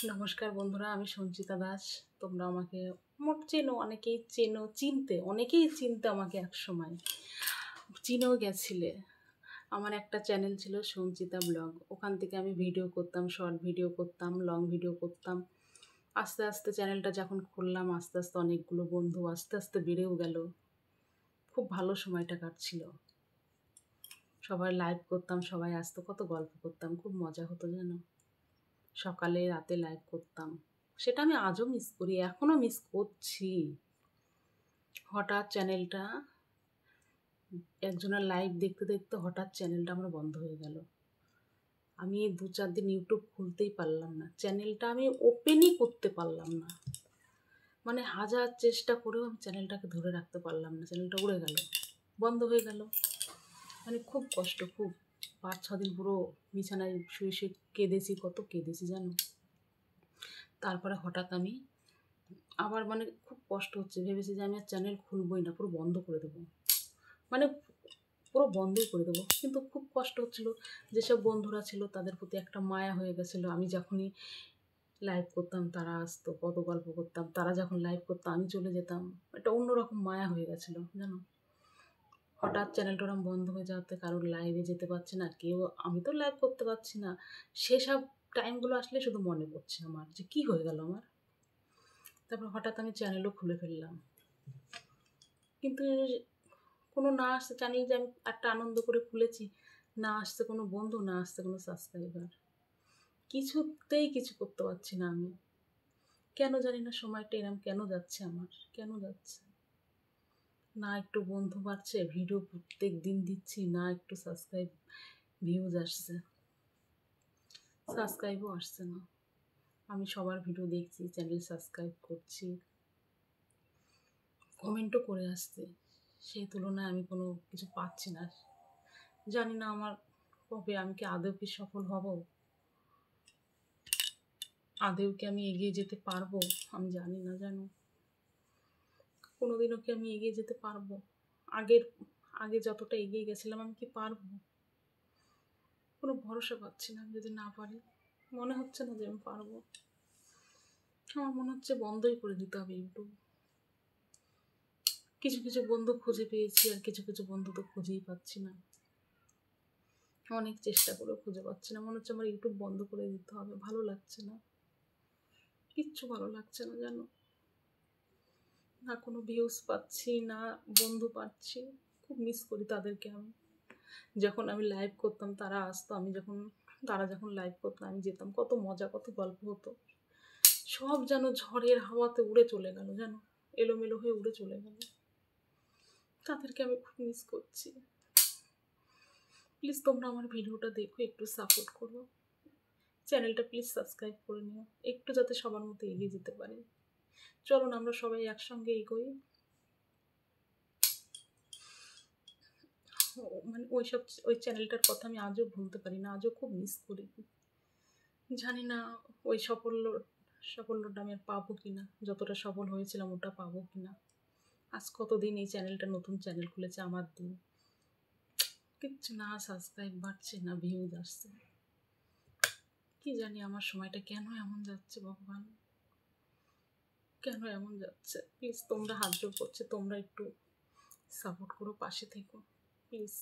নমস্কার বন্ধুরা, আমি সঞ্চিতা দাস। তোমরা আমাকে মোট চেনো, অনেকেই চেনো, অনেকেই চিনতে আমাকে একসময় চিনেও গেছিলে। আমার একটা চ্যানেল ছিল সঞ্চিতা ব্লগ, ওখান থেকে আমি ভিডিও করতাম, শর্ট ভিডিও করতাম, লং ভিডিও করতাম। আস্তে আস্তে চ্যানেলটা যখন খুললাম, আস্তে আস্তে অনেকগুলো বন্ধু আস্তে আস্তে বেড়েও গেল। খুব ভালো সময়টা কাটছিল। সবাই লাইভ করতাম, সবাই আসতো, কত গল্প করতাম, খুব মজা হতো জানো। সকালে রাতে লাইভ করতাম, সেটা আমি আজও মিস করি, এখনও মিস করছি। হঠাৎ চ্যানেলটা একজনের লাইভ দেখতে দেখতে হঠাৎ চ্যানেলটা আমার বন্ধ হয়ে গেল। আমি 2-4 দিন ইউটিউব খুলতেই পারলাম না, চ্যানেলটা আমি ওপেনই করতে পারলাম না। মানে হাজার চেষ্টা করেও আমি চ্যানেলটাকে ধরে রাখতে পারলাম না, চ্যানেলটা উড়ে গেল, বন্ধ হয়ে গেল। মানে খুব কষ্ট, খুব 5-6 দিন পুরো বিছানায় শুয়ে শুয়ে কেঁদেছি, কত কেঁদেছি জানো। তারপরে হঠাৎ আমি আবার মানে খুব কষ্ট হচ্ছে, ভেবেছি যে আমি আর চ্যানেল খুলবই না, পুরো বন্ধ করে দেবো, মানে পুরো বন্ধই করে দেবো। কিন্তু খুব কষ্ট হচ্ছিলো, যেসব বন্ধুরা ছিল তাদের প্রতি একটা মায়া হয়ে গেছিলো। আমি যখনই লাইভ করতাম তারা আসতো, কত গল্প করতাম, তারা যখন লাইভ করতো আমি চলে যেতাম, একটা অন্যরকম মায়া হয়ে গেছিলো জানো। হঠাৎ চ্যানেলটা ওরম বন্ধ হয়ে যাওয়াতে কারোর লাইভে যেতে পারছি না কেউ, আমি তো লাইভ করতে পারছি না। সেসব টাইমগুলো আসলে শুধু মনে পড়ছে আমার যে কী হয়ে গেল আমার। তারপর হঠাৎ আমি চ্যানেলও খুলে ফেললাম, কিন্তু কোনো না আসছে চ্যানেল, যে আমি একটা আনন্দ করে খুলেছি, না আসছে কোনো বন্ধু, না আসছে কোনো সাবস্ক্রাইবার, কিছুতেই কিছু করতে পারছি না আমি। কেন জানি না সময়টা এরম কেন যাচ্ছে আমার, কেন যাচ্ছে না। একটু বন্ধু বাড়ছে, ভিডিও প্রত্যেক দিন দিচ্ছি, না একটু সাবস্ক্রাইব ভিউজ আসছে, সাবস্ক্রাইবও আসছে না। আমি সবার ভিডিও দেখছি, চ্যানেল সাবস্ক্রাইব করছি, কমেন্টও করে আসছে, সেই তুলনায় আমি কোনো কিছু পাচ্ছি না। জানি না আমার কবে, আমি কি আদৌ কি সফল হব, আদৌ কি আমি এগিয়ে যেতে পারবো, আমি জানি না জানো। কোনোদিনও কি আমি এগিয়ে যেতে পারবো? আগে যতটা এগিয়ে গেছিলাম, আমি কি পারবো? কোনো ভরসা পাচ্ছি না। আমি যদি না পারি, মনে হচ্ছে না যে আমি পারবো। আমার মনে হচ্ছে বন্ধই করে দিতে হবে ইউটিউব। কিছু কিছু বন্ধু খুঁজে পেয়েছি, আর কিছু কিছু বন্ধু তো খুঁজেই পাচ্ছি না। অনেক চেষ্টা করেও খুঁজে পাচ্ছি না। মনে হচ্ছে আমার ইউটিউব বন্ধ করে দিতে হবে, ভালো লাগছে না, কিচ্ছু ভালো লাগছে না জানো। না কোনো ভিউজ পাচ্ছি, না বন্ধু পাচ্ছি। খুব মিস করি তাদেরকে আমি। যখন আমি লাইভ করতাম তারা আসতো, তারা যখন লাইভ করতো আমি যেতাম, কত মজা, কত গল্প হতো। সব যেন ঝড়ের হাওয়াতে উড়ে চলে গেল জানো, এলোমেলো হয়ে উড়ে চলে গেল। তাদেরকে আমি খুব মিস করছি। প্লিজ তোমরা আমার ভিডিওটা দেখো, একটু সাপোর্ট করো, চ্যানেলটা প্লিজ সাবস্ক্রাইব করে নিও, একটু যাতে সবার মতো এগিয়ে যেতে পারি। চলুন আমরা সবাই একসঙ্গে এগোই। মানে ওই চ্যানেলটার কথা আমি আজও ভুলতে পারি না, আজও খুব মিস করি। জানি না ওই সাফল্যটা আমি আর পাবো কি না, যতটা সফল হয়েছিলাম ওটা পাবো কি না। আজ কতদিন এই চ্যানেলটা, নতুন চ্যানেল খুলেছে আমার দিন, কিচ্ছু না, সাবস্ক্রাইব বাড়ছে না, ভিউজ আসছে। কি জানি আমার সময়টা কেন এমন যাচ্ছে ভগবান, কেন এমন যাচ্ছে। প্লিজ তোমরা হাত জোড় করছে, তোমরা একটু সাপোর্ট করো, পাশে থেকো প্লিজ।